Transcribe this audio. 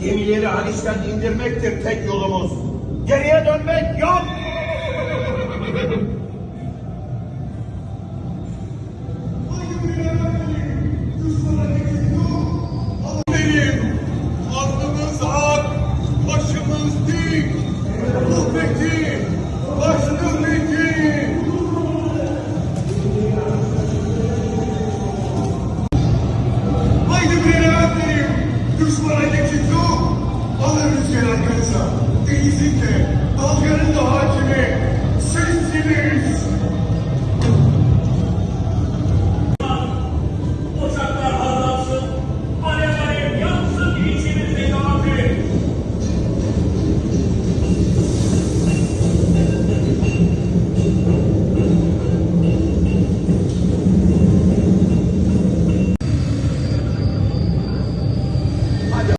Gemileri Haliç'ten indirmektir tek yolumuz. Geriye dönmek yok. Benim alnımız ak, başımız dik. Muhabbeti, başını dik. Haydi bre efendim, düşmana geçit yok. Alın rüzgar arkanıza. Denizin de, dalganın da hakimi sizsiniz.